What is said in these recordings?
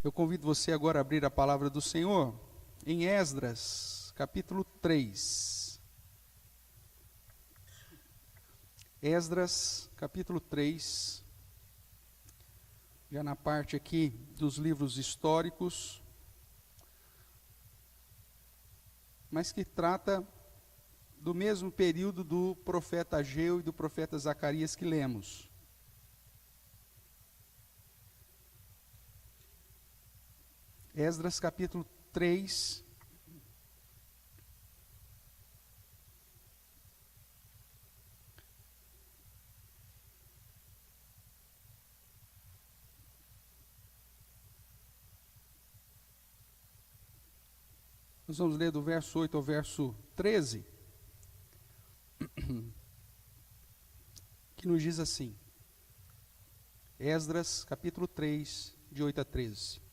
Eu convido você agora a abrir a palavra do Senhor em Esdras, capítulo 3. Esdras, capítulo 3, já na parte aqui dos livros históricos, mas que trata do mesmo período do profeta Ageu e do profeta Zacarias que lemos. Esdras capítulo 3, nós vamos ler do verso 8 ao verso 13, que nos diz assim, Esdras capítulo 3, de 8 a 13.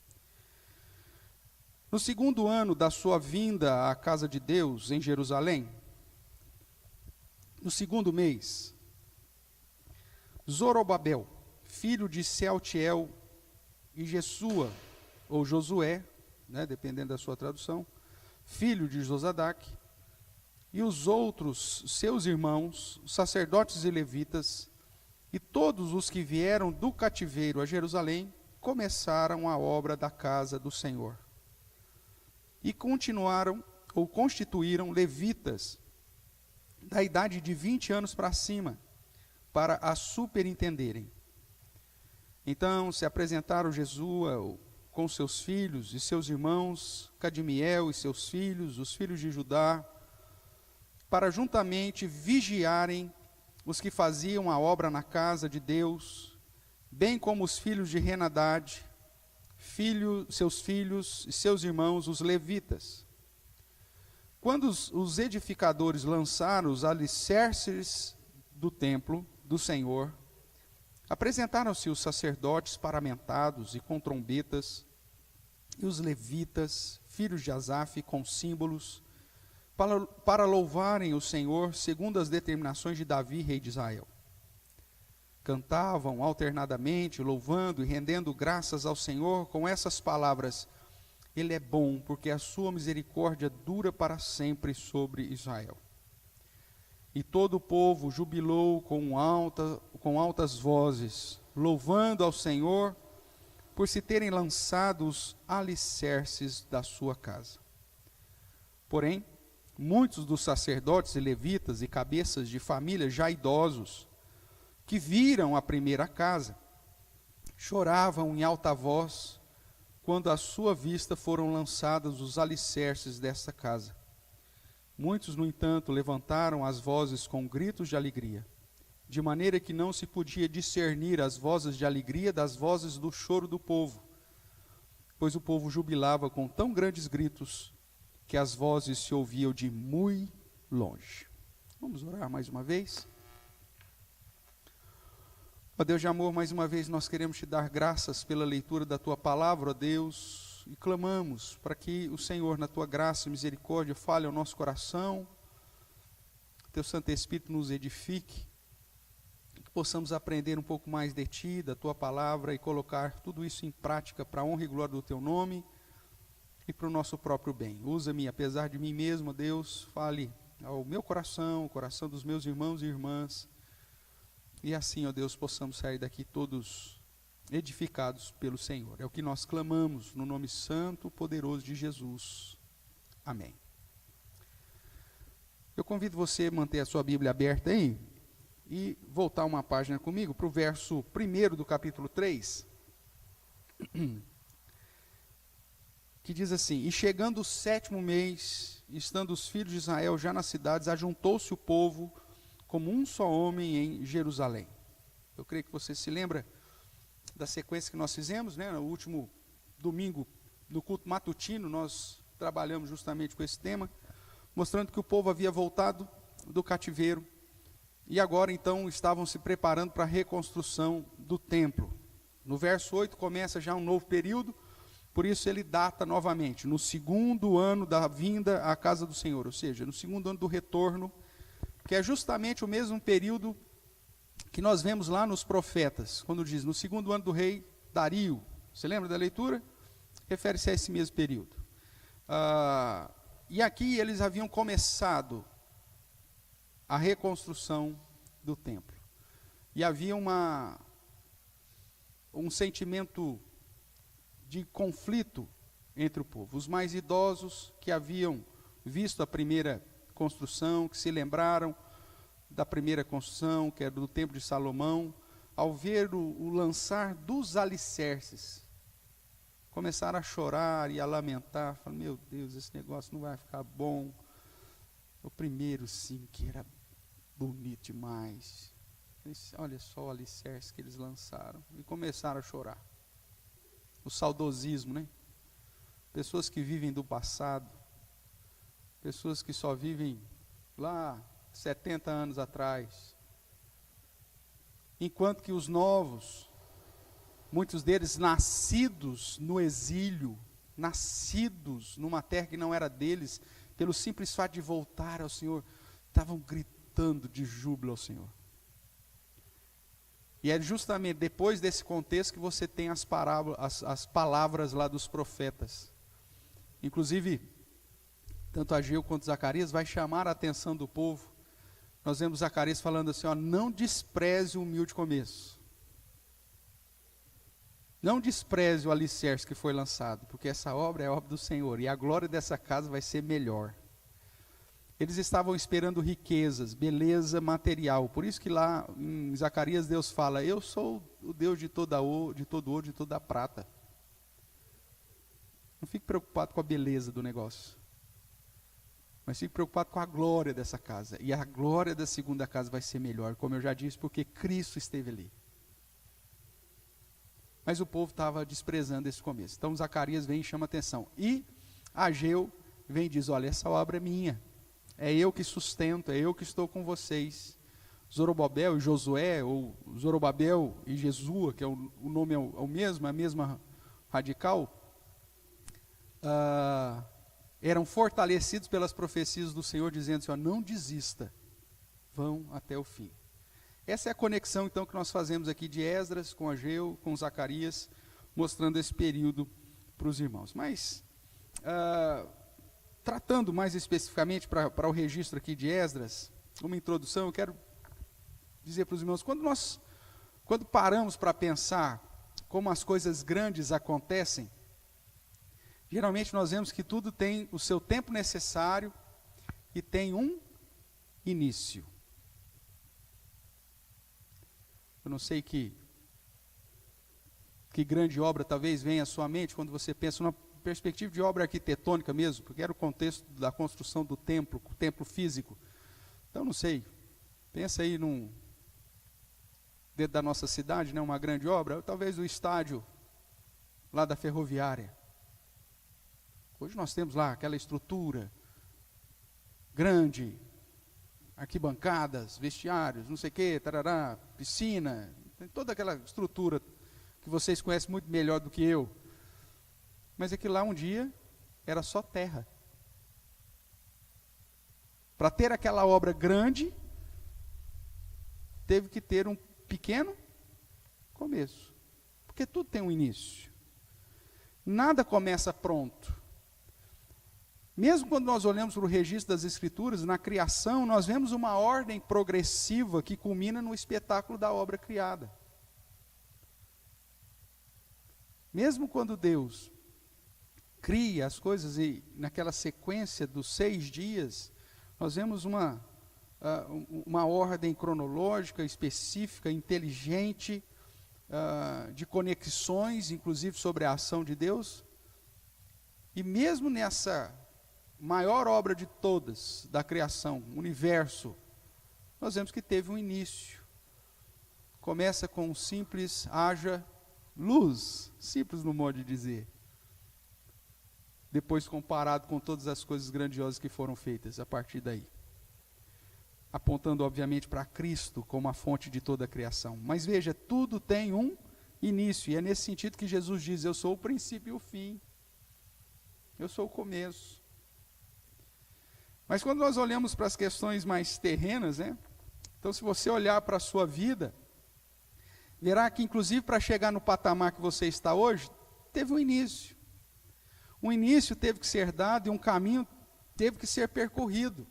No segundo ano da sua vinda à casa de Deus em Jerusalém, no segundo mês, Zorobabel, filho de Sealtiel, e Jesua, ou Josué, dependendo da sua tradução, filho de Josadac, e os outros seus irmãos, sacerdotes e levitas, e todos os que vieram do cativeiro a Jerusalém, começaram a obra da casa do Senhor. E constituíram levitas da idade de 20 anos para cima, para a superintenderem. Então se apresentaram Jesua com seus filhos e seus irmãos, Cadmiel e seus filhos, os filhos de Judá, para juntamente vigiarem os que faziam a obra na casa de Deus, bem como os filhos de Henadad, seus filhos e seus irmãos, os levitas. Quando os edificadores lançaram os alicerces do templo do Senhor, apresentaram-se os sacerdotes paramentados e com trombetas, e os levitas, filhos de Asaf, com símbolos, para louvarem o Senhor segundo as determinações de Davi, rei de Israel. Cantavam alternadamente, louvando e rendendo graças ao Senhor com essas palavras: Ele é bom, porque a sua misericórdia dura para sempre sobre Israel. E todo o povo jubilou com altas vozes, louvando ao Senhor por se terem lançado os alicerces da sua casa. Porém, muitos dos sacerdotes e levitas e cabeças de família já idosos, que viram a primeira casa, choravam em alta voz, quando à sua vista foram lançados os alicerces desta casa. Muitos, no entanto, levantaram as vozes com gritos de alegria, de maneira que não se podia discernir as vozes de alegria das vozes do choro do povo, pois o povo jubilava com tão grandes gritos, que as vozes se ouviam de muito longe. Vamos orar mais uma vez? Ó Deus de amor, mais uma vez nós queremos te dar graças pela leitura da tua palavra, ó Deus, e clamamos para que o Senhor, na tua graça e misericórdia, fale ao nosso coração, teu Santo Espírito nos edifique, que possamos aprender um pouco mais de ti, da tua palavra, e colocar tudo isso em prática para a honra e glória do teu nome e para o nosso próprio bem. Usa-me, apesar de mim mesmo, ó Deus, fale ao meu coração, o coração dos meus irmãos e irmãs, e assim, ó Deus, possamos sair daqui todos edificados pelo Senhor. É o que nós clamamos no nome santo, poderoso de Jesus. Amém. Eu convido você a manter a sua Bíblia aberta aí e voltar uma página comigo para o verso 1 do capítulo 3, que diz assim: E chegando o 7º mês, estando os filhos de Israel já nas cidades, ajuntou-se o povo como um só homem em Jerusalém. Eu creio que você se lembra da sequência que nós fizemos, no último domingo, no culto matutino, nós trabalhamos justamente com esse tema, mostrando que o povo havia voltado do cativeiro, e agora então estavam se preparando para a reconstrução do templo. No verso 8 começa já um novo período, por isso ele data novamente, no segundo ano da vinda à casa do Senhor, ou seja, no segundo ano do retorno, que é justamente o mesmo período que nós vemos lá nos profetas, quando diz, no segundo ano do rei Dario. Você lembra da leitura? refere-se a esse mesmo período. E aqui eles haviam começado a reconstrução do templo. E havia um sentimento de conflito entre o povo. Os mais idosos que haviam visto a primeira construção, que se lembraram da primeira construção, que era do templo de Salomão, ao ver o lançar dos alicerces, começaram a chorar e a lamentar, falando, meu Deus, esse negócio não vai ficar bom. O primeiro sim, que era bonito demais. Olha só o alicerce que eles lançaram. E começaram a chorar. O saudosismo, né? Pessoas que vivem do passado. Pessoas que só vivem lá 70 anos atrás. Enquanto que os novos, muitos deles nascidos no exílio, nascidos numa terra que não era deles, pelo simples fato de voltar ao Senhor, estavam gritando de júbilo ao Senhor. E é justamente depois desse contexto que você tem as palavras lá dos profetas. Inclusive, tanto Ageu quanto Zacarias vai chamar a atenção do povo. Nós vemos Zacarias falando assim, não despreze o humilde começo. Não despreze o alicerce que foi lançado, porque essa obra é a obra do Senhor, e a glória dessa casa vai ser melhor. Eles estavam esperando riquezas, beleza material. Por isso que lá em Zacarias Deus fala, eu sou o Deus de todo ouro, de toda prata. Não fique preocupado com a beleza do negócio, mas fique preocupado com a glória dessa casa. E a glória da segunda casa vai ser melhor, como eu já disse, porque Cristo esteve ali. Mas o povo estava desprezando esse começo. Então Zacarias vem e chama atenção. E Ageu vem e diz, olha, essa obra é minha. É eu que sustento, é eu que estou com vocês. Zorobabel e Josué, ou Zorobabel e Jesua, que é o nome é o mesmo, é a mesma radical, eram fortalecidos pelas profecias do Senhor, dizendo assim, não desista, vão até o fim. Essa é a conexão então que nós fazemos aqui de Esdras com Ageu, com Zacarias, mostrando esse período para os irmãos. Mas, tratando mais especificamente para o registro aqui de Esdras, uma introdução, eu quero dizer para os irmãos, quando paramos para pensar como as coisas grandes acontecem, geralmente nós vemos que tudo tem o seu tempo necessário e tem um início. Eu não sei que grande obra talvez venha à sua mente quando você pensa numa perspectiva de obra arquitetônica mesmo, porque era o contexto da construção do templo, o templo físico. Então, não sei, pensa aí dentro da nossa cidade, né, uma grande obra, talvez o estádio lá da ferroviária. Hoje nós temos lá aquela estrutura grande, arquibancadas, vestiários, não sei o que, tarará, piscina, tem toda aquela estrutura que vocês conhecem muito melhor do que eu. Mas aquilo lá um dia era só terra. Para ter aquela obra grande, teve que ter um pequeno começo. Porque tudo tem um início. Nada começa pronto. Mesmo quando nós olhamos para o registro das Escrituras, na criação, nós vemos uma ordem progressiva que culmina no espetáculo da obra criada. Mesmo quando Deus cria as coisas e naquela sequência dos 6 dias, nós vemos uma ordem cronológica, específica, inteligente, de conexões, inclusive sobre a ação de Deus. E mesmo nessa maior obra de todas, da criação, o universo, nós vemos que teve um início. Começa com um simples, haja luz, simples no modo de dizer. Depois comparado com todas as coisas grandiosas que foram feitas a partir daí. Apontando, obviamente, para Cristo como a fonte de toda a criação. Mas veja, tudo tem um início, e é nesse sentido que Jesus diz, eu sou o princípio e o fim. Eu sou o começo. Mas quando nós olhamos para as questões mais terrenas, né? Então se você olhar para a sua vida, verá que inclusive para chegar no patamar que você está hoje, teve um início. Um início teve que ser dado e um caminho teve que ser percorrido.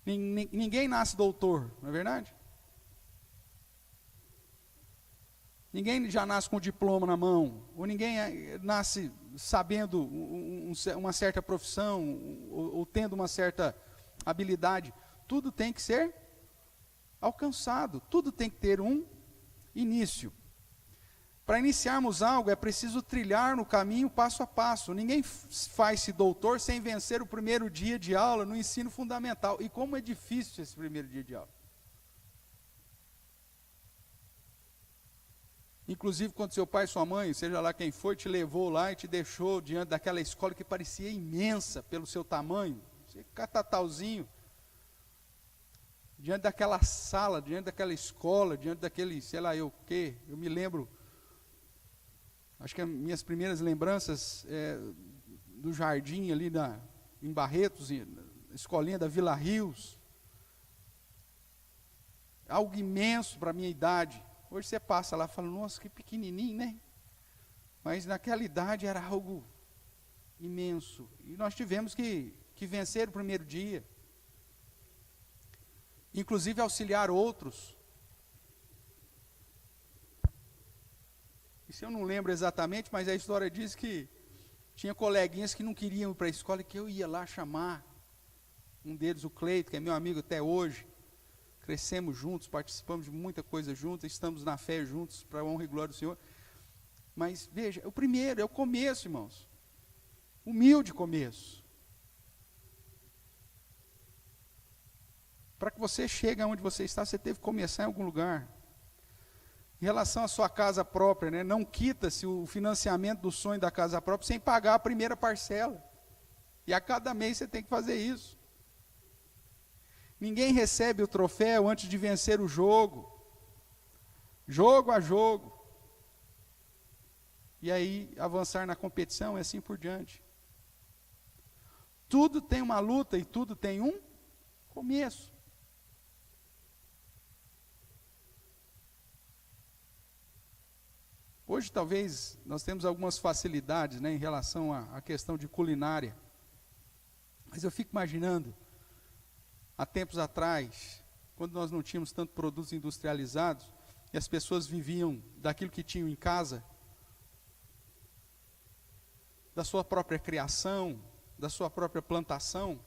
Ninguém nasce doutor, não é verdade? Ninguém já nasce com o diploma na mão, ou ninguém nasce sabendo uma certa profissão, ou tendo uma certa habilidade. Tudo tem que ser alcançado, tudo tem que ter um início. Para iniciarmos algo, é preciso trilhar no caminho passo a passo. Ninguém faz-se doutor sem vencer o primeiro dia de aula no ensino fundamental. E como é difícil esse primeiro dia de aula. Inclusive, quando seu pai e sua mãe, seja lá quem foi, te levou lá e te deixou diante daquela escola que parecia imensa pelo seu tamanho, você catatauzinho, diante daquela sala, diante daquela escola, diante daquele, sei lá, eu me lembro, acho que as minhas primeiras lembranças do jardim ali em Barretos, escolinha da Vila Rios, algo imenso para a minha idade. Hoje você passa lá e fala, nossa, que pequenininho, né? Mas naquela idade era algo imenso. E nós tivemos que vencer o primeiro dia. Inclusive auxiliar outros. Isso eu não lembro exatamente, mas a história diz que tinha coleguinhas que não queriam ir para a escola e que eu ia lá chamar. Um deles, o Cleito, que é meu amigo até hoje. Crescemos juntos, participamos de muita coisa juntos, estamos na fé juntos, para a honra e glória do Senhor. Mas veja, o primeiro é o começo, irmãos. Humilde começo. Para que você chegue aonde você está, você teve que começar em algum lugar. Em relação à sua casa própria, né, não quita-se o financiamento do sonho da casa própria sem pagar a primeira parcela. E a cada mês você tem que fazer isso. Ninguém recebe o troféu antes de vencer o jogo. Jogo a jogo. E aí avançar na competição e assim por diante. Tudo tem uma luta e tudo tem um começo. Hoje talvez nós temos algumas facilidades, né, em relação à questão de culinária. Mas eu fico imaginando, há tempos atrás, quando nós não tínhamos tanto produtos industrializados, e as pessoas viviam daquilo que tinham em casa, da sua própria criação, da sua própria plantação,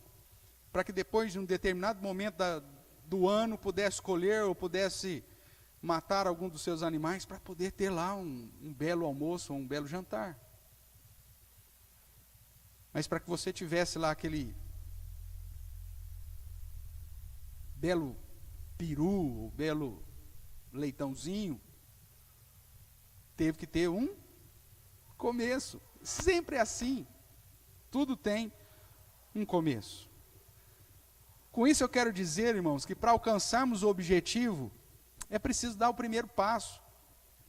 para que depois de um determinado momento do ano pudesse colher ou pudesse matar algum dos seus animais para poder ter lá um belo almoço ou um belo jantar. Mas para que você tivesse lá aquele belo peru, belo leitãozinho, teve que ter um começo. Sempre é assim. Tudo tem um começo. Com isso eu quero dizer, irmãos, que para alcançarmos o objetivo, é preciso dar o primeiro passo,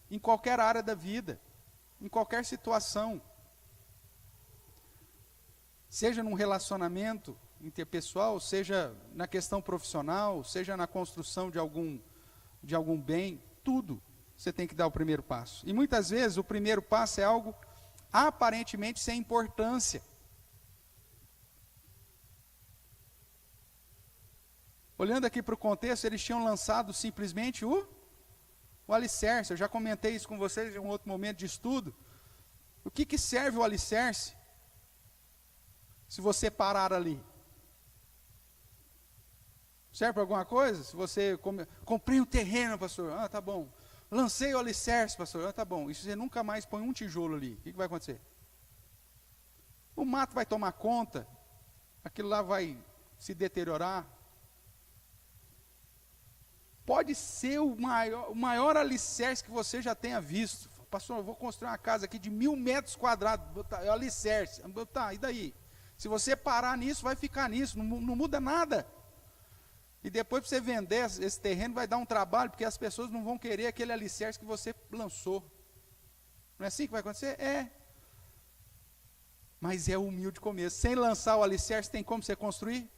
em qualquer área da vida, em qualquer situação. Seja num relacionamento interpessoal, seja na questão profissional, seja na construção de algum bem, tudo você tem que dar o primeiro passo. E muitas vezes o primeiro passo é algo aparentemente sem importância. Olhando aqui para o contexto, eles tinham lançado simplesmente o alicerce. Eu já comentei isso com vocês em um outro momento de estudo. O que serve o alicerce? Se você parar ali. Serve para alguma coisa? Se você comprei um terreno, pastor, tá bom. Lancei o alicerce, pastor, tá bom. E se você nunca mais põe um tijolo ali, o que vai acontecer? O mato vai tomar conta, aquilo lá vai se deteriorar. Pode ser o maior alicerce que você já tenha visto. Pastor, eu vou construir uma casa aqui de 1000 metros quadrados, é o alicerce. Tá, e daí? Se você parar nisso, vai ficar nisso, não muda nada. E depois para você vender esse terreno vai dar um trabalho, porque as pessoas não vão querer aquele alicerce que você lançou. Não é assim que vai acontecer? É. Mas é o humilde começo. Sem lançar o alicerce, tem como você construir?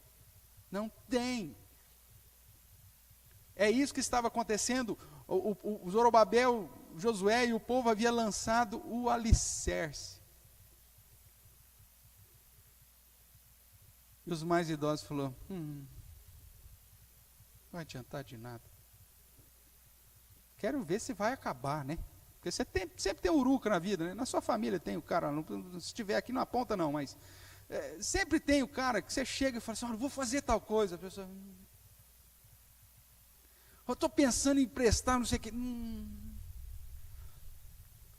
Não tem. É isso que estava acontecendo. O Zorobabel, Josué e o povo havia lançado o alicerce. E os mais idosos falaram, não vai adiantar de nada. Quero ver se vai acabar, né? Porque você sempre tem uruca na vida, né? Na sua família tem o cara, se estiver aqui não aponta não, mas sempre tem o cara que você chega e fala assim, olha, vou fazer tal coisa. A pessoa, eu estou pensando em emprestar não sei o que,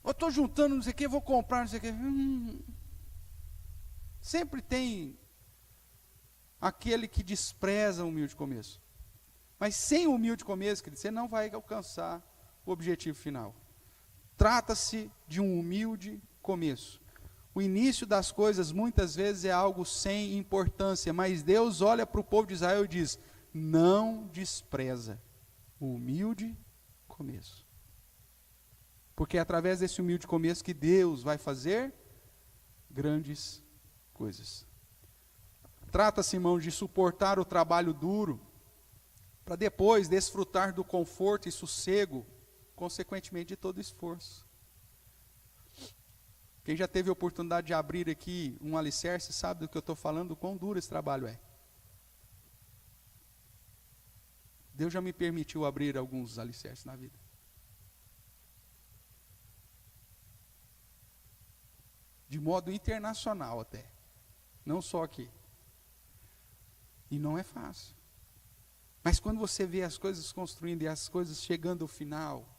eu estou juntando não sei o que, vou comprar não sei o que. Sempre tem aquele que despreza o humilde começo. Mas sem o humilde começo, querido, você não vai alcançar o objetivo final. Trata-se de um humilde começo. O início das coisas muitas vezes é algo sem importância, mas Deus olha para o povo de Israel e diz, não despreza o humilde começo. Porque é através desse humilde começo que Deus vai fazer grandes coisas. Trata-se, irmãos, de suportar o trabalho duro, para depois desfrutar do conforto e sossego, consequentemente de todo esforço. Quem já teve a oportunidade de abrir aqui um alicerce, sabe do que eu estou falando, do quão duro esse trabalho é. Deus já me permitiu abrir alguns alicerces na vida. De modo internacional até, não só aqui. E não é fácil. Mas quando você vê as coisas construindo e as coisas chegando ao final,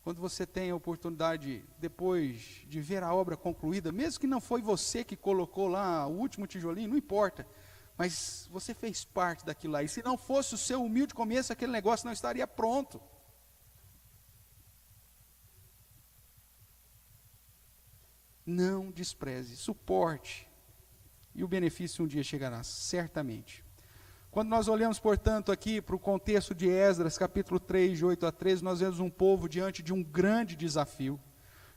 quando você tem a oportunidade, depois de ver a obra concluída, mesmo que não foi você que colocou lá o último tijolinho, não importa, mas você fez parte daquilo lá, e se não fosse o seu humilde começo, aquele negócio não estaria pronto. Não despreze, suporte, e o benefício um dia chegará, certamente. Quando nós olhamos, portanto, aqui para o contexto de Esdras, capítulo 3, de 8 a 13, nós vemos um povo diante de um grande desafio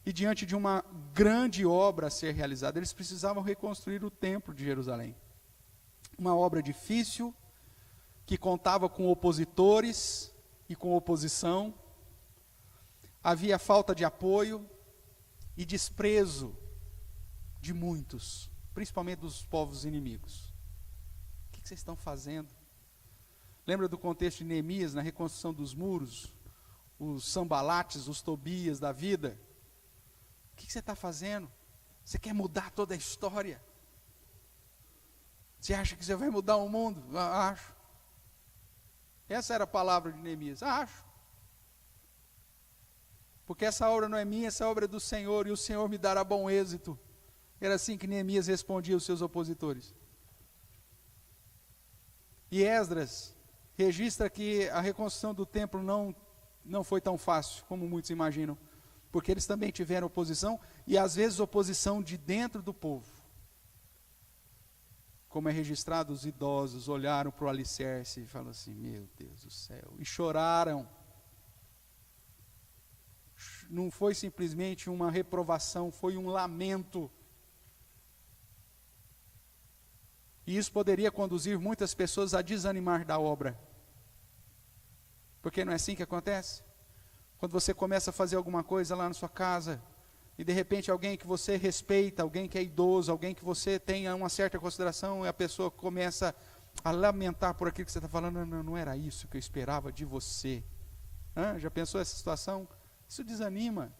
e diante de uma grande obra a ser realizada. Eles precisavam reconstruir o templo de Jerusalém. Uma obra difícil, que contava com opositores e com oposição. Havia falta de apoio e desprezo de muitos, principalmente dos povos inimigos. O que vocês estão fazendo? Lembra do contexto de Neemias na reconstrução dos muros? Os Sambalates, os Tobias da vida? O que você está fazendo? Você quer mudar toda a história? Você acha que você vai mudar o mundo? Acho. Essa era a palavra de Neemias. Acho. Porque essa obra não é minha, essa obra é do Senhor, e o Senhor me dará bom êxito. Era assim que Neemias respondia aos seus opositores. E Esdras registra que a reconstrução do templo não foi tão fácil como muitos imaginam, porque eles também tiveram oposição, e às vezes oposição de dentro do povo. Como é registrado, os idosos olharam para o alicerce e falaram assim, meu Deus do céu, e choraram. Não foi simplesmente uma reprovação, foi um lamento. E isso poderia conduzir muitas pessoas a desanimar da obra. Porque não é assim que acontece? Quando você começa a fazer alguma coisa lá na sua casa, e de repente alguém que você respeita, alguém que é idoso, alguém que você tenha uma certa consideração, e a pessoa começa a lamentar por aquilo que você está falando, não era isso que eu esperava de você. Já pensou essa situação? Isso desanima.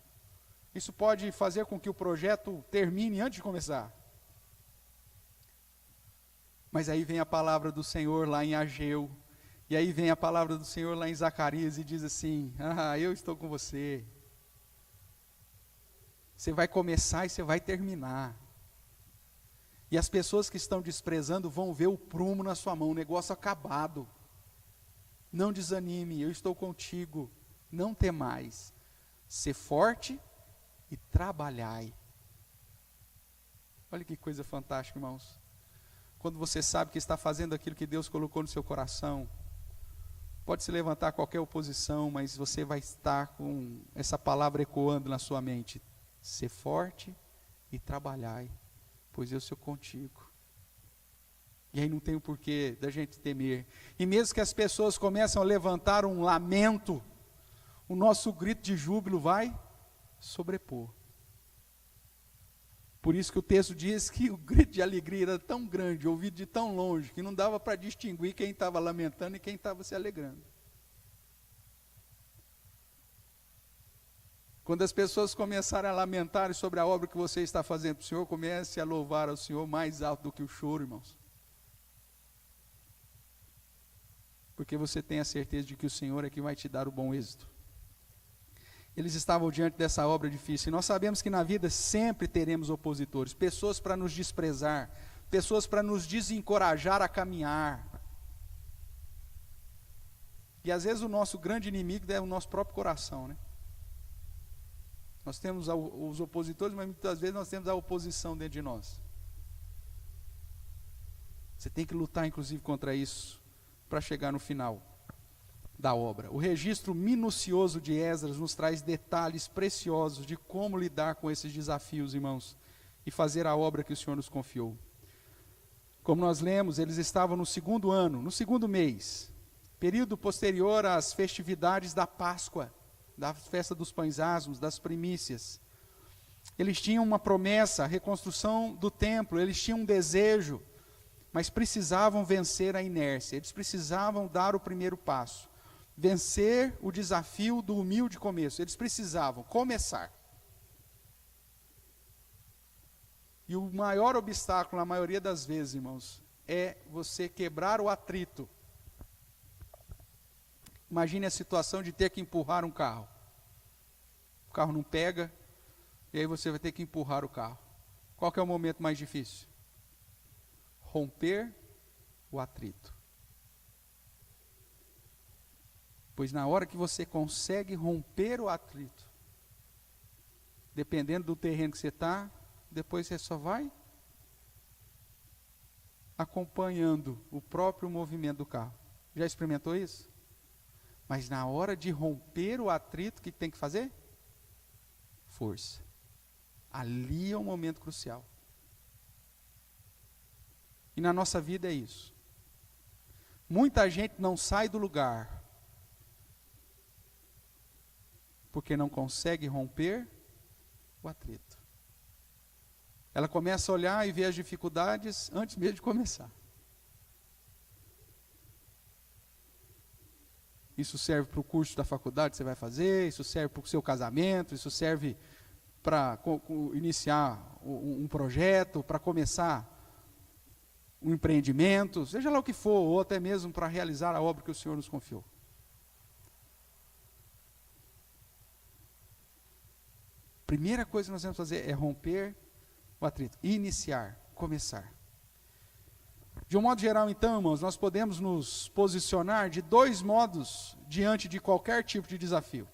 Isso pode fazer com que o projeto termine antes de começar. Mas aí vem a palavra do Senhor lá em Ageu, e aí vem a palavra do Senhor lá em Zacarias e diz assim, eu estou com você. Você vai começar e você vai terminar. E as pessoas que estão desprezando vão ver o prumo na sua mão, o negócio acabado. Não desanime, eu estou contigo, não temais. Ser forte e trabalhai. Olha que coisa fantástica, irmãos. Quando você sabe que está fazendo aquilo que Deus colocou no seu coração, pode se levantar qualquer oposição, mas você vai estar com essa palavra ecoando na sua mente. Ser forte e trabalhai, pois eu sou contigo. E aí não tem o porquê da gente temer. E mesmo que as pessoas começam a levantar um lamento, o nosso grito de júbilo vai sobrepor. Por isso que o texto diz que o grito de alegria era tão grande, ouvido de tão longe, que não dava para distinguir quem estava lamentando e quem estava se alegrando. Quando as pessoas começarem a lamentar sobre a obra que você está fazendo para o Senhor, comece a louvar ao Senhor mais alto do que o choro, irmãos. Porque você tem a certeza de que o Senhor é que vai te dar o bom êxito. Eles estavam diante dessa obra difícil. E nós sabemos que na vida sempre teremos opositores, pessoas para nos desprezar, pessoas para nos desencorajar a caminhar. E às vezes o nosso grande inimigo é o nosso próprio coração, né? Nós temos os opositores, mas muitas vezes nós temos a oposição dentro de nós. Você tem que lutar inclusive contra isso para chegar no final da obra. O registro minucioso de Esdras nos traz detalhes preciosos de como lidar com esses desafios, irmãos, e fazer a obra que o Senhor nos confiou. Como nós lemos, eles estavam no segundo ano, no segundo mês, período posterior às festividades da Páscoa, da festa dos pães asmos, das primícias. Eles tinham uma promessa, a reconstrução do templo, eles tinham um desejo, mas precisavam vencer a inércia, eles precisavam dar o primeiro passo. Vencer o desafio do humilde começo. Eles precisavam começar. E o maior obstáculo, na maioria das vezes, irmãos, é você quebrar o atrito. Imagine a situação de ter que empurrar um carro. O carro não pega, e aí você vai ter que empurrar o carro. Qual que é o momento mais difícil? Romper o atrito. Pois na hora que você consegue romper o atrito, dependendo do terreno que você está, depois você só vai acompanhando o próprio movimento do carro. Já experimentou isso? Mas na hora de romper o atrito, o que tem que fazer? Força. Ali é um momento crucial. E na nossa vida é isso. Muita gente não sai do lugar porque não consegue romper o atrito. Ela começa a olhar e ver as dificuldades antes mesmo de começar. Isso serve para o curso da faculdade que você vai fazer, isso serve para o seu casamento, isso serve para iniciar um projeto, para começar um empreendimento, seja lá o que for, ou até mesmo para realizar a obra que o Senhor nos confiou. Primeira coisa que nós temos que fazer é romper o atrito, iniciar, começar. De um modo geral, então, irmãos, nós podemos nos posicionar de dois modos diante de qualquer tipo de desafio.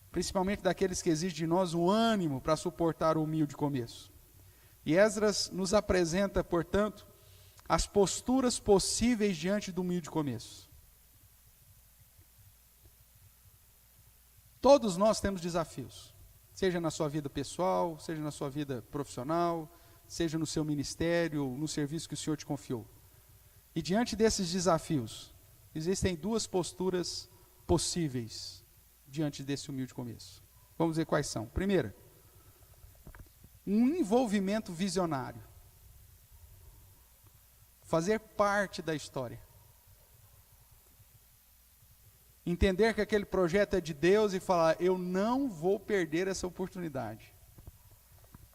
Principalmente daqueles que exigem de nós o ânimo para suportar o humilde começo. E Esdras nos apresenta, portanto, as posturas possíveis diante do humilde começo. Todos nós temos desafios. Seja na sua vida pessoal, seja na sua vida profissional, seja no seu ministério, no serviço que o Senhor te confiou. E diante desses desafios, existem duas posturas possíveis diante desse humilde começo. Vamos ver quais são. Primeira, um envolvimento visionário. Fazer parte da história. Entender que aquele projeto é de Deus e falar, eu não vou perder essa oportunidade.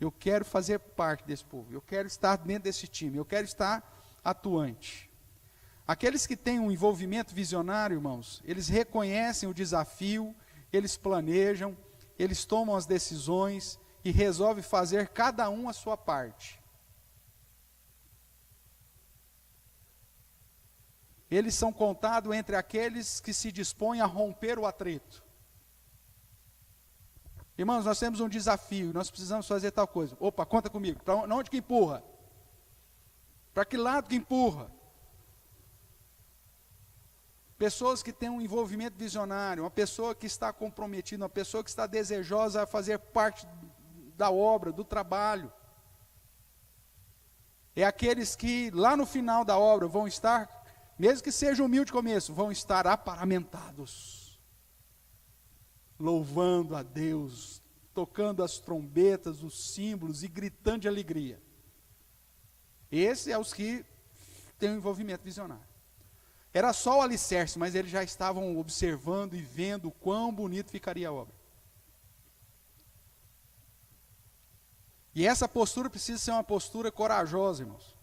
Eu quero fazer parte desse povo, eu quero estar dentro desse time, eu quero estar atuante. Aqueles que têm um envolvimento visionário, irmãos, eles reconhecem o desafio, eles planejam, eles tomam as decisões e resolvem fazer cada um a sua parte. Eles são contados entre aqueles que se dispõem a romper o atrito. Irmãos, nós temos um desafio, nós precisamos fazer tal coisa. Opa, conta comigo. Para onde que empurra? Para que lado que empurra? Pessoas que têm um envolvimento visionário, uma pessoa que está comprometida, uma pessoa que está desejosa a fazer parte da obra, do trabalho. É aqueles que lá no final da obra vão estar, mesmo que seja humilde começo, vão estar aparamentados, louvando a Deus tocando as trombetas, os símbolos e gritando de alegria. Esses é os que têm um envolvimento visionário. Era só o alicerce, mas eles já estavam observando e vendo o quão bonito ficaria a obra. E essa postura precisa ser uma postura corajosa, irmãos.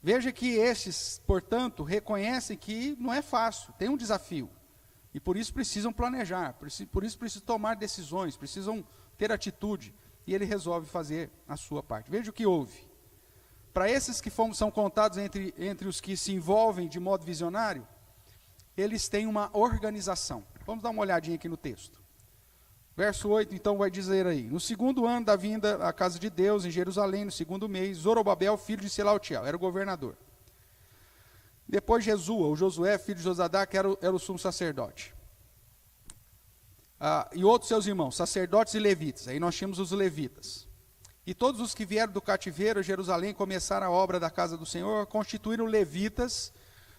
Veja que estes, portanto, reconhecem que não é fácil, tem um desafio. E por isso precisam planejar, por isso precisam tomar decisões, precisam ter atitude. E ele resolve fazer a sua parte. Veja o que houve. Para esses que são contados entre os que se envolvem de modo visionário, eles têm uma organização. Vamos dar uma olhadinha aqui no texto. Verso 8, então, vai dizer aí: no segundo ano da vinda à casa de Deus, em Jerusalém, no segundo mês, Zorobabel, filho de Selaltiel, era o governador. Depois Jesua, o Josué, filho de Josadá, que era o sumo sacerdote. E outros seus irmãos, sacerdotes e levitas. Aí nós tínhamos os levitas. E todos os que vieram do cativeiro a Jerusalém começaram a obra da casa do Senhor, constituíram levitas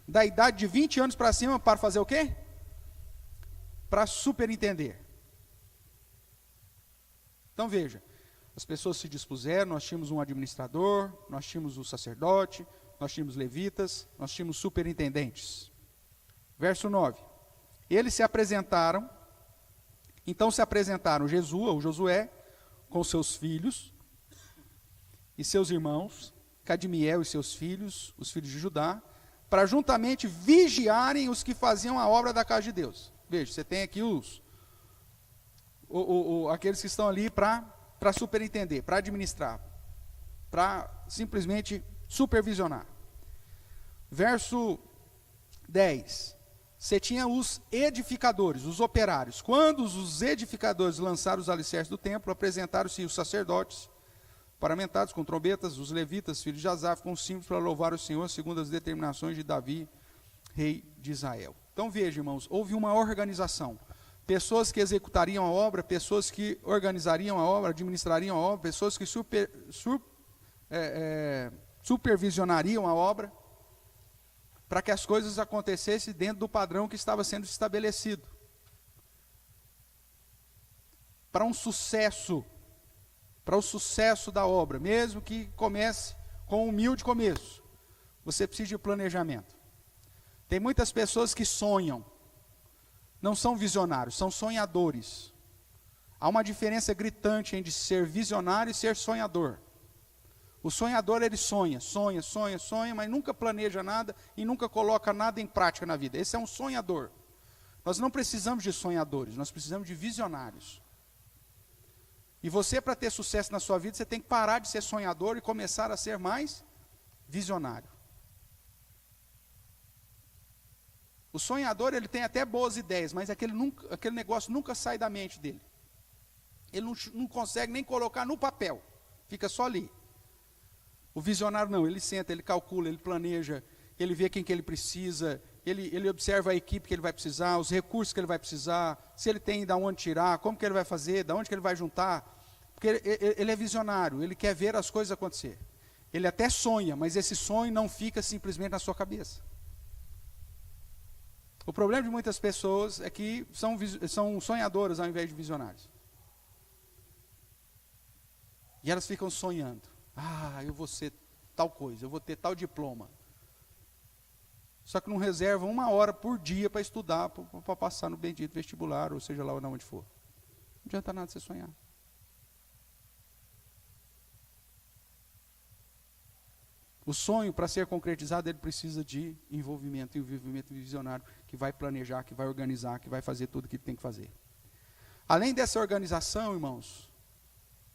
da idade de 20 anos para cima, para fazer o quê? Para superintender. Então veja, as pessoas se dispuseram, nós tínhamos um administrador, nós tínhamos o sacerdote, nós tínhamos levitas, nós tínhamos superintendentes. Verso 9. Eles se apresentaram, então se apresentaram Jesua, o Josué, com seus filhos e seus irmãos, Cadmiel e seus filhos, os filhos de Judá, para juntamente vigiarem os que faziam a obra da casa de Deus. Veja, você tem aqui aqueles que estão ali para superintender, para administrar, para simplesmente supervisionar. Verso 10. Você tinha os edificadores, os operários. Quando os edificadores lançaram os alicerces do templo, apresentaram-se os sacerdotes, paramentados com trombetas, os levitas, filhos de Asaf, com símbolos para louvar o Senhor, segundo as determinações de Davi, rei de Israel. Então veja, irmãos, houve uma organização. Pessoas que executariam a obra, pessoas que organizariam a obra, administrariam a obra, pessoas que supervisionariam a obra, para que as coisas acontecessem dentro do padrão que estava sendo estabelecido. Para o sucesso da obra, mesmo que comece com um humilde começo, você precisa de planejamento. Tem muitas pessoas que sonham, não são visionários, são sonhadores. Há uma diferença gritante entre ser visionário e ser sonhador. O sonhador, ele sonha, mas nunca planeja nada e nunca coloca nada em prática na vida. Esse é um sonhador. Nós não precisamos de sonhadores, nós precisamos de visionários. E você, para ter sucesso na sua vida, você tem que parar de ser sonhador e começar a ser mais visionário. O sonhador, ele tem até boas ideias, mas aquele negócio nunca sai da mente dele. Ele não consegue nem colocar no papel, fica só ali. O visionário não, ele senta, ele calcula, ele planeja, ele vê quem que ele precisa, ele observa a equipe que ele vai precisar, os recursos que ele vai precisar, se ele tem de onde tirar, como que ele vai fazer, de onde que ele vai juntar. Porque ele é visionário, ele quer ver as coisas acontecer. Ele até sonha, mas esse sonho não fica simplesmente na sua cabeça. O problema de muitas pessoas é que são sonhadoras ao invés de visionários. E elas ficam sonhando. Eu vou ser tal coisa, eu vou ter tal diploma. Só que não reservam 1 hora por dia para estudar, para passar no bendito vestibular, ou seja lá onde for. Não adianta nada você sonhar. O sonho, para ser concretizado, ele precisa de envolvimento visionário, que vai planejar, que vai organizar, que vai fazer tudo o que tem que fazer. Além dessa organização, irmãos,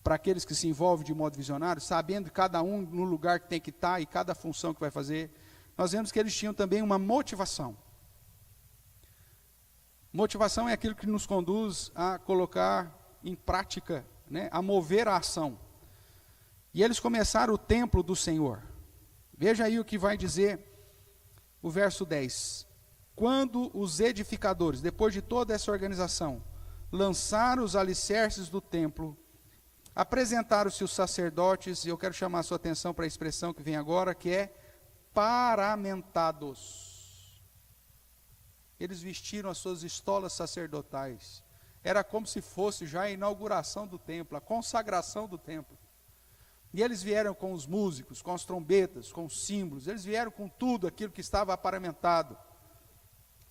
para aqueles que se envolvem de modo visionário, sabendo cada um no lugar que tem que estar e cada função que vai fazer, nós vemos que eles tinham também uma motivação. Motivação é aquilo que nos conduz a colocar em prática, a mover a ação. E eles começaram o templo do Senhor. Veja aí o que vai dizer o verso 10. Quando os edificadores, depois de toda essa organização, lançaram os alicerces do templo, apresentaram-se os sacerdotes, e eu quero chamar a sua atenção para a expressão que vem agora, que é paramentados. Eles vestiram as suas estolas sacerdotais, Era como se fosse já a inauguração do templo, a consagração do templo. E eles vieram com os músicos, com as trombetas, com os símbolos, eles vieram com tudo aquilo que estava aparamentado,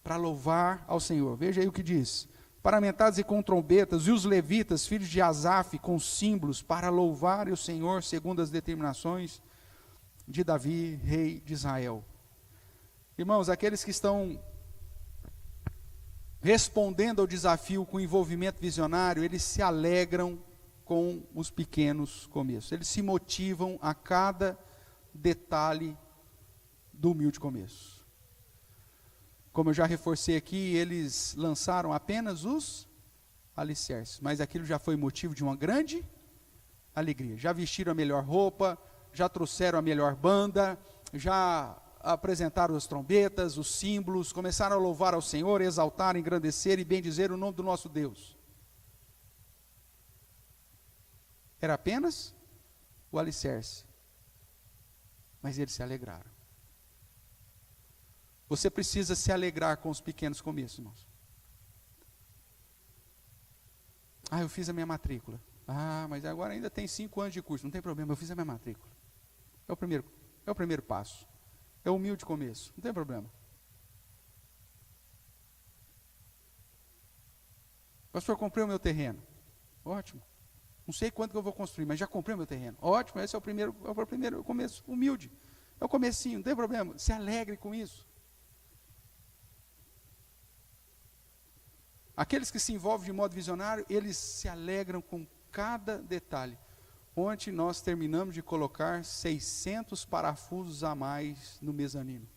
para louvar ao Senhor. Veja aí o que diz: paramentados e com trombetas, e os levitas, filhos de Asaf, com símbolos, para louvar o Senhor, segundo as determinações de Davi, rei de Israel. Irmãos, aqueles que estão respondendo ao desafio com envolvimento visionário, eles se alegram com os pequenos começos. Eles se motivam a cada detalhe do humilde começo. Como eu já reforcei aqui, eles lançaram apenas os alicerces, mas aquilo já foi motivo de uma grande alegria. Já vestiram a melhor roupa, já trouxeram a melhor banda, já apresentaram as trombetas, os símbolos, começaram a louvar ao Senhor, exaltar, engrandecer e bendizer o nome do nosso Deus. Era apenas o alicerce, mas eles se alegraram. Você precisa se alegrar com os pequenos começos, irmãos. Eu fiz a minha matrícula. Mas agora ainda tem 5 anos de curso, não tem problema, eu fiz a minha matrícula. É o primeiro passo. É o humilde começo, não tem problema. Pastor, comprei o meu terreno. Ótimo. Não sei quanto que eu vou construir, mas já comprei o meu terreno. Ótimo, esse é o primeiro começo, humilde. É o comecinho, não tem problema. Se alegre com isso. Aqueles que se envolvem de modo visionário, eles se alegram com cada detalhe. Ontem nós terminamos de colocar 600 parafusos a mais no mezanino.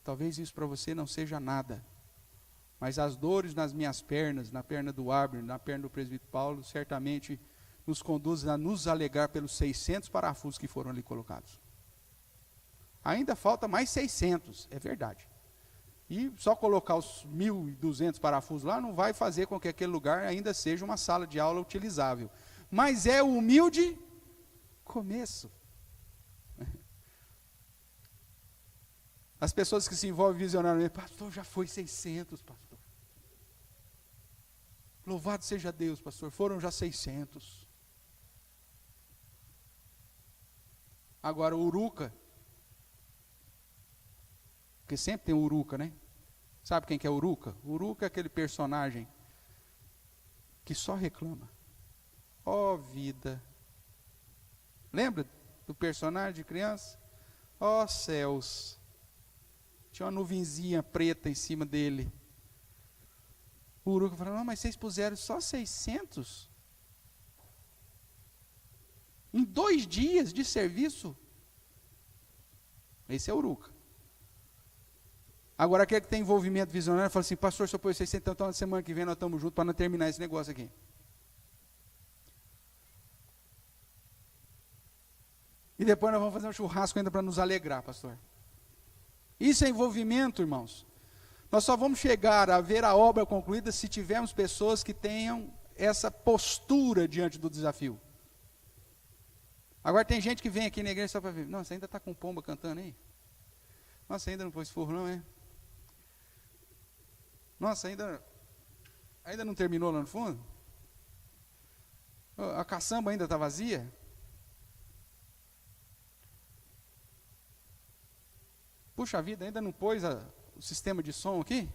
Talvez isso para você não seja nada, mas as dores nas minhas pernas, na perna do Abner, na perna do presbítero Paulo, certamente nos conduzem a nos alegrar pelos 600 parafusos que foram ali colocados. Ainda falta mais 600, é verdade. E só colocar os 1.200 parafusos lá não vai fazer com que aquele lugar ainda seja uma sala de aula utilizável. Mas é o humilde começo. As pessoas que se envolvem visionariamente, pastor, já foi 600, pastor. Louvado seja Deus, pastor, foram já 600. Agora o Uruca, porque sempre tem o Uruca, né? Sabe quem que é o Uruca? O Uruca é aquele personagem que só reclama. Ó vida. Lembra do personagem de criança? Ó céus. Tinha uma nuvenzinha preta em cima dele. O Uruca falou, não, mas vocês puseram só 600? Em 2 dias de serviço? Esse é o Uruca. Agora, aquele que tem envolvimento visionário, fala assim, pastor, se eu pôr 600, então na semana que vem nós estamos juntos para não terminar esse negócio aqui. E depois nós vamos fazer um churrasco ainda para nos alegrar, pastor. Isso é envolvimento, irmãos. Nós só vamos chegar a ver a obra concluída se tivermos pessoas que tenham essa postura diante do desafio. Agora tem gente que vem aqui na igreja só para ver, nossa, ainda está com pomba cantando aí? Nossa, ainda não pôs forro não, é? Nossa, ainda não terminou lá no fundo? A caçamba ainda está vazia? Puxa vida, ainda não pôs o sistema de som aqui?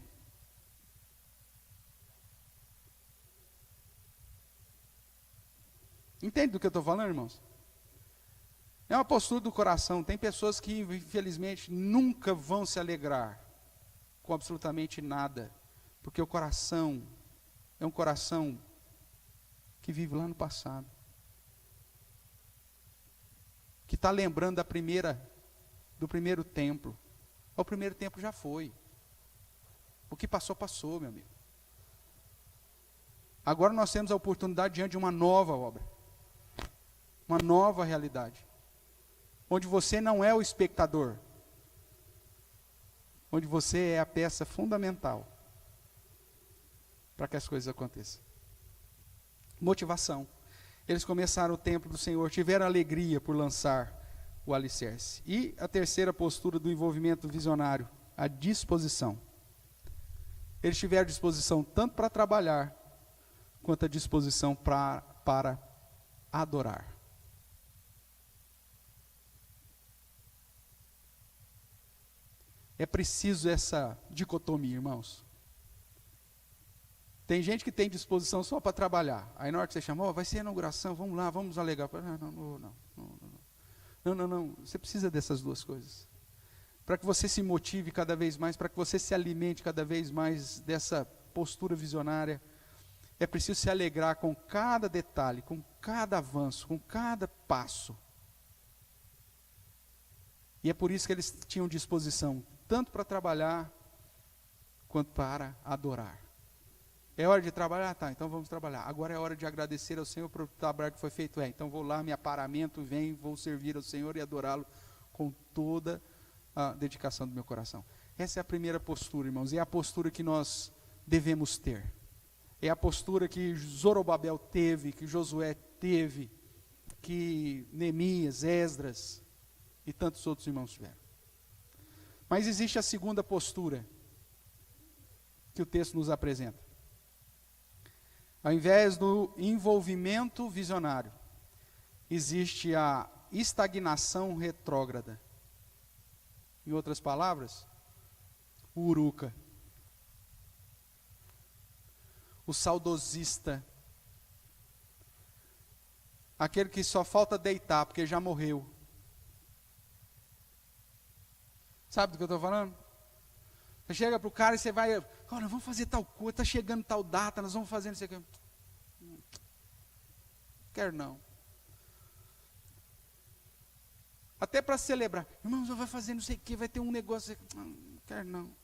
Entende do que eu estou falando, irmãos? É uma postura do coração. Tem pessoas que, infelizmente, nunca vão se alegrar com absolutamente nada, porque o coração é um coração que vive lá no passado, que está lembrando do primeiro templo. O primeiro templo já foi. O que passou, passou, meu amigo. Agora nós temos a oportunidade diante de uma nova obra, uma nova realidade, onde você não é o espectador, onde você é a peça fundamental para que as coisas aconteçam. Motivação. Eles começaram o templo do Senhor, tiveram alegria por lançar o alicerce. E a terceira postura do envolvimento visionário, a disposição. eles tiveram disposição tanto para trabalhar, quanto a disposição para adorar. É preciso essa dicotomia, irmãos. Tem gente que tem disposição só para trabalhar. Aí na hora que você chamou, vai ser a inauguração, vamos lá, vamos alegar. Não. Você precisa dessas duas coisas. Para que você se motive cada vez mais, para que você se alimente cada vez mais dessa postura visionária, é preciso se alegrar com cada detalhe, com cada avanço, com cada passo. E é por isso que eles tinham disposição, tanto para trabalhar, quanto para adorar. É hora de trabalhar? Tá, então vamos trabalhar. Agora é hora de agradecer ao Senhor pelo trabalho que foi feito. Então vou lá, me aparamento, vou servir ao Senhor e adorá-lo com toda a dedicação do meu coração. Essa é a primeira postura, irmãos, e é a postura que nós devemos ter. É a postura que Zorobabel teve, que Josué teve, que Neemias, Esdras e tantos outros irmãos tiveram. Mas existe a segunda postura que o texto nos apresenta. Ao invés do envolvimento visionário, existe a estagnação retrógrada. Em outras palavras, o uruca, o saudosista, aquele que só falta deitar porque já morreu. Sabe do que eu estou falando? Você chega para o cara e você vai, olha, vamos fazer tal coisa, está chegando tal data, nós vamos fazer isso aqui. Quero não. Até para celebrar, irmãos, vai fazer não sei o que, vai ter um negócio, não quero não.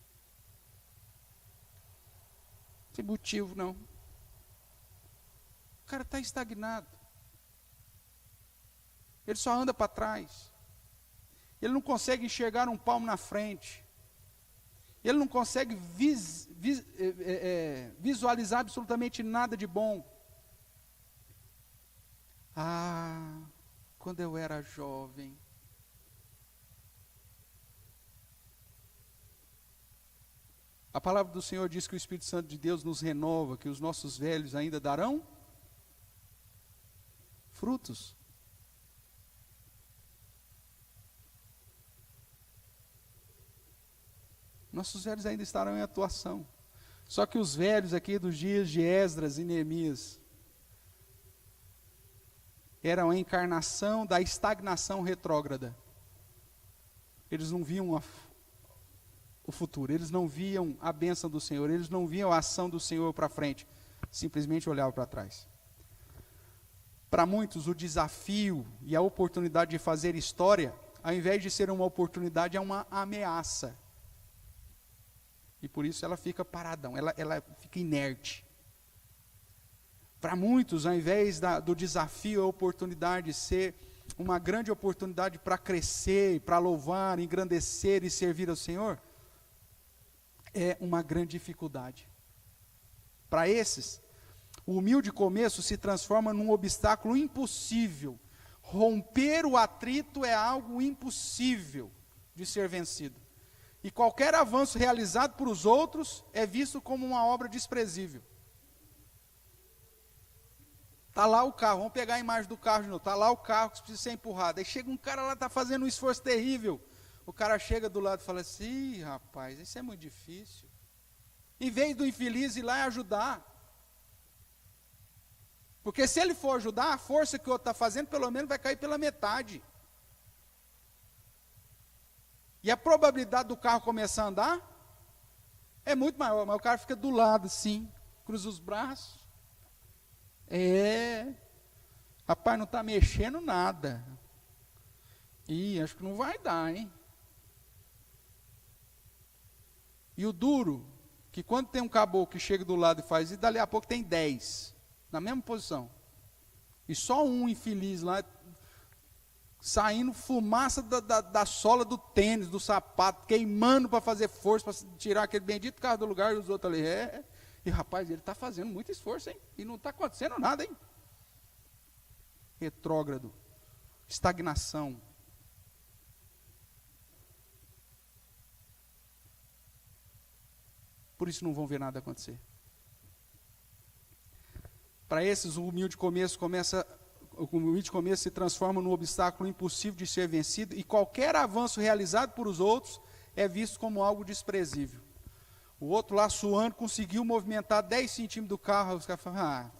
Sem motivo não. O cara está estagnado. Ele só anda para trás. Ele não consegue enxergar um palmo na frente. Ele não consegue visualizar absolutamente nada de bom. Ah, quando eu era jovem. A palavra do Senhor diz que o Espírito Santo de Deus nos renova, que os nossos velhos ainda darão frutos. Nossos velhos ainda estarão em atuação. Só que os velhos aqui dos dias de Esdras e Neemias eram a encarnação da estagnação retrógrada. Eles não viam o futuro, eles não viam a bênção do Senhor, eles não viam a ação do Senhor para frente, simplesmente olhavam para trás. Para muitos, o desafio e a oportunidade de fazer história, ao invés de ser uma oportunidade, é uma ameaça. E por isso ela fica paradão, ela fica inerte. Para muitos, ao invés do desafio, a oportunidade de ser uma grande oportunidade para crescer, para louvar, engrandecer e servir ao Senhor, é uma grande dificuldade. Para esses, o humilde começo se transforma num obstáculo impossível. Romper o atrito é algo impossível de ser vencido. E qualquer avanço realizado por os outros é visto como uma obra desprezível. Está lá o carro, vamos pegar a imagem do carro de novo. Está lá o carro que precisa ser empurrado. Aí chega um cara lá, está fazendo um esforço terrível. O cara chega do lado e fala assim, ih, rapaz, isso é muito difícil. Em vez do infeliz ir lá e ajudar. Porque se ele for ajudar, a força que o outro está fazendo, pelo menos vai cair pela metade. E a probabilidade do carro começar a andar é muito maior. Mas o cara fica do lado assim, cruza os braços. Rapaz, não está mexendo nada. Ih, acho que não vai dar, hein? E o duro, que quando tem um caboclo que chega do lado e faz isso, dali a pouco tem 10, na mesma posição. E só um infeliz lá, saindo fumaça da sola do tênis, do sapato, queimando para fazer força, para tirar aquele bendito carro do lugar, e os outros ali, E rapaz, ele está fazendo muito esforço, hein? E não está acontecendo nada, hein? Retrógrado, estagnação. por isso não vão ver nada acontecer. Para esses, o humilde começo se transforma num obstáculo impossível de ser vencido, e qualquer avanço realizado por os outros é visto como algo desprezível. O outro lá suando conseguiu movimentar 10 centímetros do carro, os caras falam, não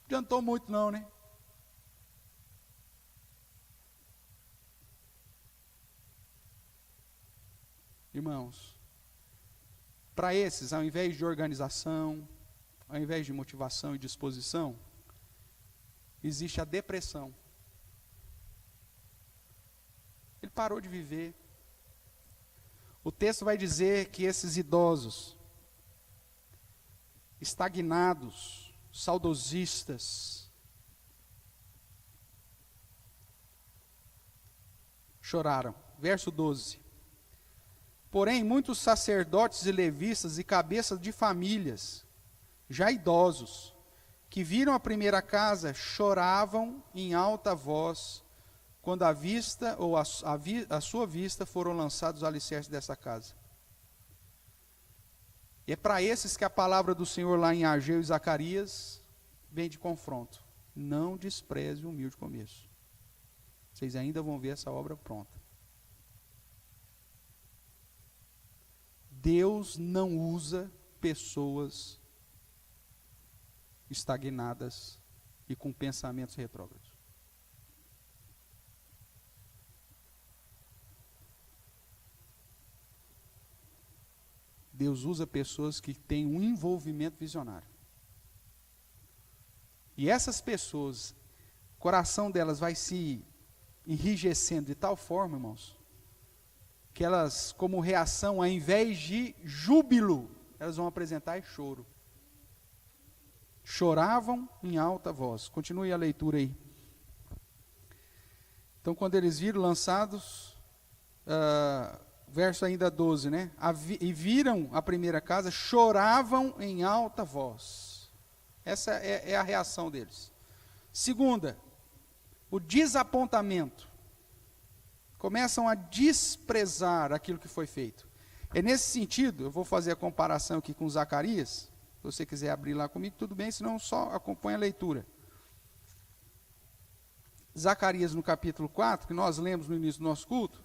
adiantou muito não, né? Irmãos, para esses, ao invés de organização, ao invés de motivação e disposição, existe a depressão. Ele parou de viver. O texto vai dizer que esses idosos, estagnados, saudosistas, choraram. Verso 12. Porém, muitos sacerdotes e levitas e cabeças de famílias, já idosos, que viram a primeira casa, choravam em alta voz, quando a vista ou a sua vista foram lançados os alicerces dessa casa. E é para esses que a palavra do Senhor lá em Ageu e Zacarias vem de confronto. Não despreze o humilde começo. Vocês ainda vão ver essa obra pronta. Deus não usa pessoas estagnadas e com pensamentos retrógrados. Deus usa pessoas que têm um envolvimento visionário. E essas pessoas, o coração delas vai se enrijecendo de tal forma, irmãos, que elas, como reação, ao invés de júbilo, elas vão apresentar choro. Choravam em alta voz. Continue a leitura aí. Então, quando eles viram lançados, verso ainda 12, né? E viram a primeira casa, choravam em alta voz. Essa é a reação deles. Segunda, o desapontamento. Começam a desprezar aquilo que foi feito. É nesse sentido, eu vou fazer a comparação aqui com Zacarias. Se você quiser abrir lá comigo, tudo bem, senão só acompanha a leitura. Zacarias no capítulo 4, que nós lemos no início do nosso culto,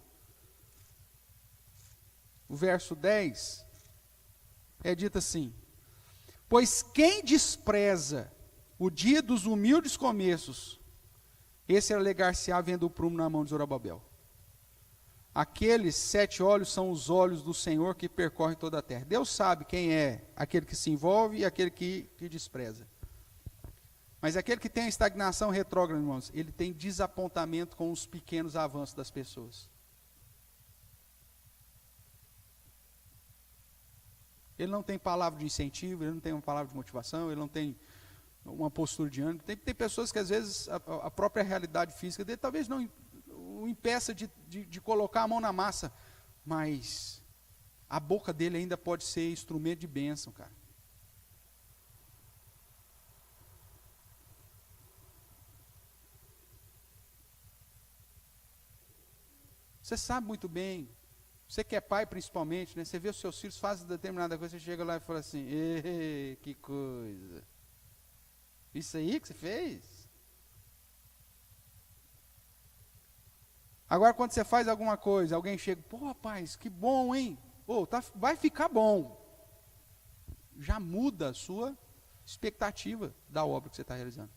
o verso 10, é dito assim: pois quem despreza o dia dos humildes começos, esse alegar-se-á vendo o prumo na mão de Zorobabel. Aqueles 7 olhos são os olhos do Senhor que percorrem toda a terra. Deus sabe quem é aquele que se envolve e aquele que despreza. Mas aquele que tem a estagnação retrógrada, irmãos, ele tem desapontamento com os pequenos avanços das pessoas. Ele não tem palavra de incentivo, ele não tem uma palavra de motivação, ele não tem uma postura de ânimo. Tem pessoas que às vezes a própria realidade física dele talvez não o impeça de colocar a mão na massa, mas a boca dele ainda pode ser instrumento de bênção, cara. Você sabe muito bem, você que é pai principalmente, né? Você vê os seus filhos fazem determinada coisa, você chega lá e fala assim, que coisa, isso aí que você fez? Agora, quando você faz alguma coisa, alguém chega, pô, rapaz, que bom, hein? Vai ficar bom. Já muda a sua expectativa da obra que você está realizando.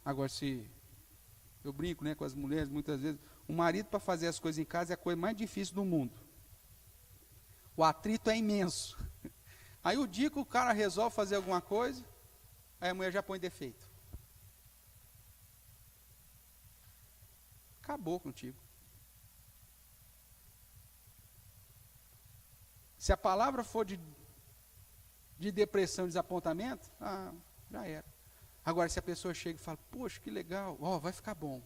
Agora, se eu brinco, né, com as mulheres, muitas vezes, o marido para fazer as coisas em casa é a coisa mais difícil do mundo. O atrito é imenso. Aí o dia que o cara resolve fazer alguma coisa, aí a mulher já põe defeito. Acabou contigo. Se a palavra for de depressão e desapontamento, já era. Agora, se a pessoa chega e fala, poxa, que legal, vai ficar bom.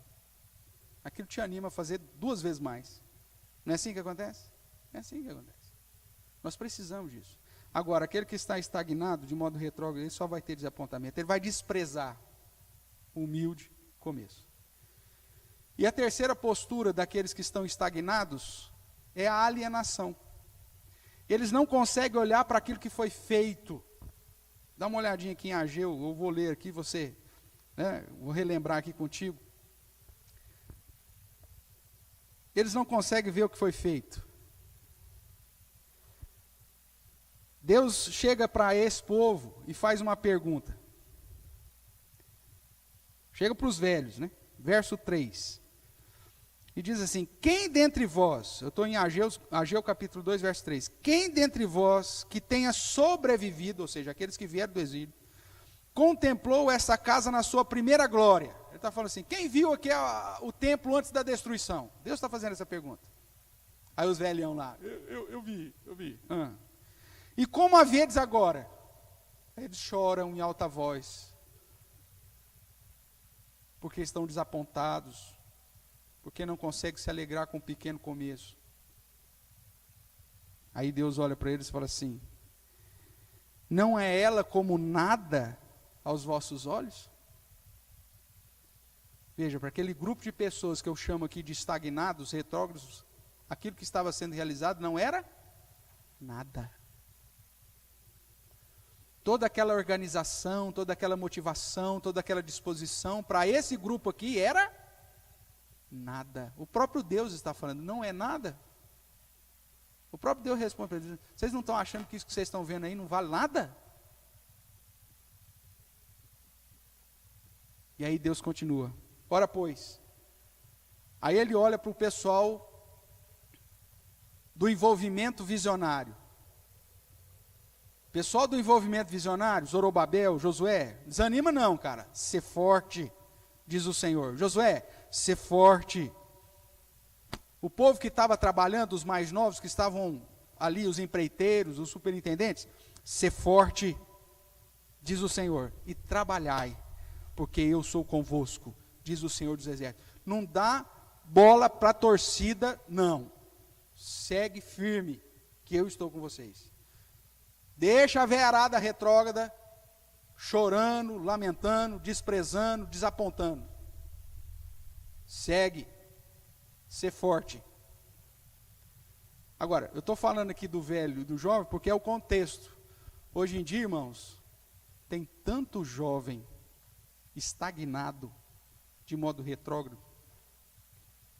Aquilo te anima a fazer 2 vezes mais. Não é assim que acontece? É assim que acontece. Nós precisamos disso. Agora, aquele que está estagnado, de modo retrógrado, ele só vai ter desapontamento. Ele vai desprezar o humilde começo. E a terceira postura daqueles que estão estagnados é a alienação. Eles não conseguem olhar para aquilo que foi feito. Dá uma olhadinha aqui em Ageu, eu vou ler aqui, você, vou relembrar aqui contigo. Eles não conseguem ver o que foi feito. Deus chega para esse povo e faz uma pergunta. Chega para os velhos, Verso 3. E diz assim: quem dentre vós, eu estou em Ageu capítulo 2, verso 3. Quem dentre vós que tenha sobrevivido, ou seja, aqueles que vieram do exílio, contemplou essa casa na sua primeira glória? Ele está falando assim: quem viu aqui o templo antes da destruição? Deus está fazendo essa pergunta. Aí os velhão lá: eu vi. E como a vedes agora? Eles choram em alta voz, porque estão desapontados, porque não conseguem se alegrar com um pequeno começo. Aí Deus olha para eles e fala assim: não é ela como nada aos vossos olhos? Veja, para aquele grupo de pessoas que eu chamo aqui de estagnados, retrógrados, aquilo que estava sendo realizado não era nada. Toda aquela organização, toda aquela motivação, toda aquela disposição, para esse grupo aqui era nada. O próprio Deus está falando: não é nada. O próprio Deus responde para eles: vocês não estão achando que isso que vocês estão vendo aí não vale nada? E aí Deus continua: ora pois. Aí ele olha para o pessoal do envolvimento visionário. Pessoal do envolvimento visionário, Zorobabel, Josué, desanima não, cara. Ser forte, diz o Senhor. Josué, ser forte. O povo que estava trabalhando, os mais novos que estavam ali, os empreiteiros, os superintendentes, ser forte, diz o Senhor, e trabalhai, porque eu sou convosco, diz o Senhor dos Exércitos. Não dá bola para a torcida, não. Segue firme, que eu estou com vocês. Deixa a veiarada retrógrada chorando, lamentando, desprezando, desapontando. Segue, ser forte. Agora, eu estou falando aqui do velho e do jovem porque é o contexto. Hoje em dia, irmãos, tem tanto jovem estagnado de modo retrógrado,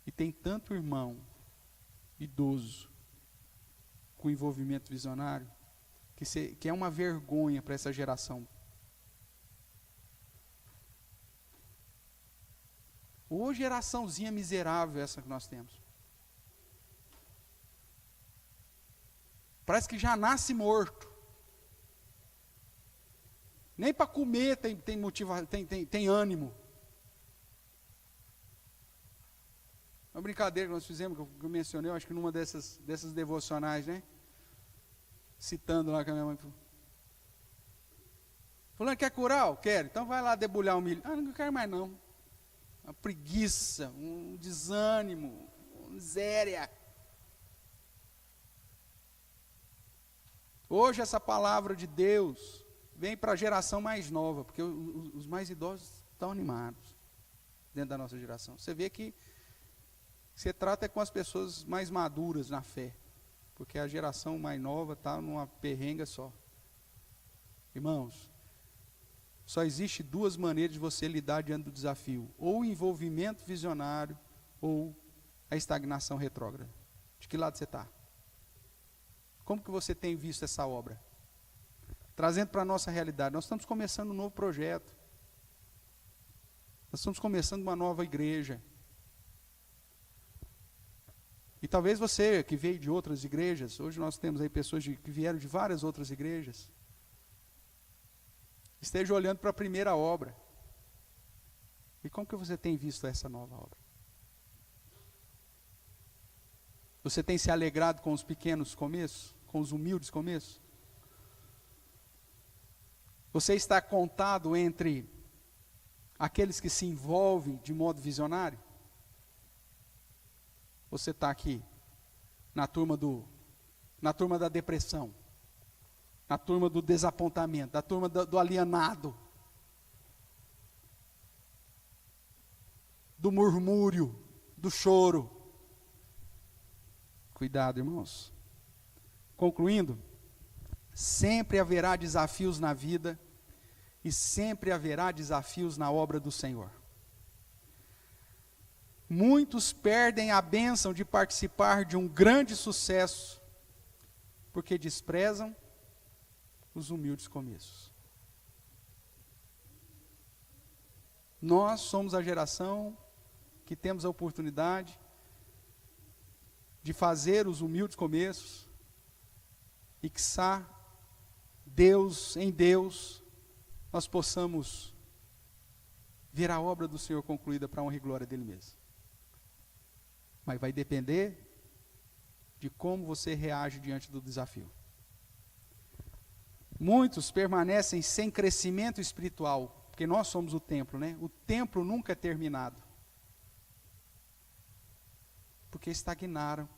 e tem tanto irmão idoso com envolvimento visionário, que é uma vergonha para essa geração. Ô geraçãozinha miserável essa que nós temos. Parece que já nasce morto. Nem para comer tem ânimo. Uma brincadeira que nós fizemos, que eu mencionei, eu acho que numa dessas devocionais, citando lá com a minha mãe. Fulano, quer curau? Quero. Então vai lá debulhar o milho. Não quero mais não. Uma preguiça, um desânimo, uma miséria. Hoje essa palavra de Deus vem para a geração mais nova, porque os mais idosos estão animados dentro da nossa geração. Você vê que você trata com as pessoas mais maduras na fé, porque a geração mais nova está numa perrenga só. Irmãos, só existe duas maneiras de você lidar diante do desafio: ou o envolvimento visionário, ou a estagnação retrógrada. De que lado você está? Como que você tem visto essa obra? Trazendo para a nossa realidade. Nós estamos começando um novo projeto. Nós estamos começando uma nova igreja. E talvez você que veio de outras igrejas, hoje nós temos aí pessoas que vieram de várias outras igrejas, esteja olhando para a primeira obra. E como que você tem visto essa nova obra? Você tem se alegrado com os pequenos começos? Com os humildes começos? Você está contado entre aqueles que se envolvem de modo visionário? Você está aqui na turma da depressão, na turma do desapontamento, na turma do alienado, do murmúrio, do choro. Cuidado, irmãos. Concluindo, sempre haverá desafios na vida e sempre haverá desafios na obra do Senhor. Muitos perdem a bênção de participar de um grande sucesso porque desprezam os humildes começos. Nós somos a geração que temos a oportunidade de fazer os humildes começos e quiçá em Deus, nós possamos ver a obra do Senhor concluída para a honra e glória dele mesmo. Mas vai depender de como você reage diante do desafio. Muitos permanecem sem crescimento espiritual, porque nós somos o templo, né? O templo nunca é terminado. Porque estagnaram.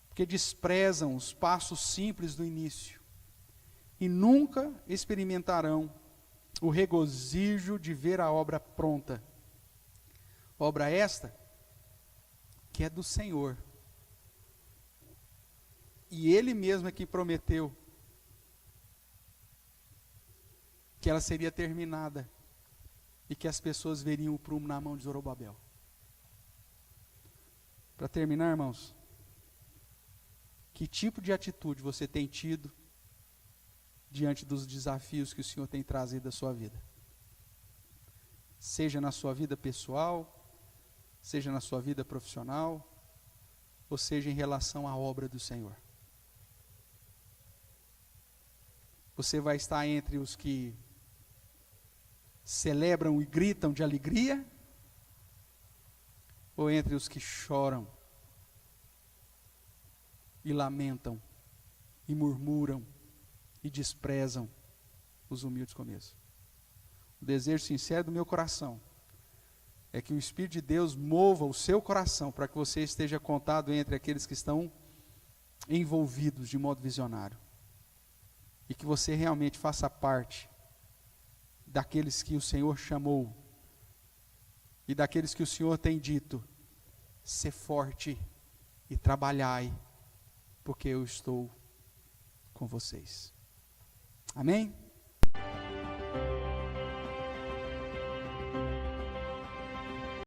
Porque desprezam os passos simples do início. E nunca experimentarão o regozijo de ver a obra pronta. Obra esta que é do Senhor. E Ele mesmo é que prometeu que ela seria terminada e que as pessoas veriam o prumo na mão de Zorobabel. Para terminar, irmãos, que tipo de atitude você tem tido diante dos desafios que o Senhor tem trazido à sua vida? Seja na sua vida pessoal, seja na sua vida profissional, ou seja em relação à obra do Senhor. Você vai estar entre os que celebram e gritam de alegria, ou entre os que choram e lamentam e murmuram e desprezam os humildes começos? O desejo sincero do meu coração é que o Espírito de Deus mova o seu coração para que você esteja contado entre aqueles que estão envolvidos de modo visionário. E que você realmente faça parte daqueles que o Senhor chamou e daqueles que o Senhor tem dito: ser forte e trabalhai, porque eu estou com vocês. Amém?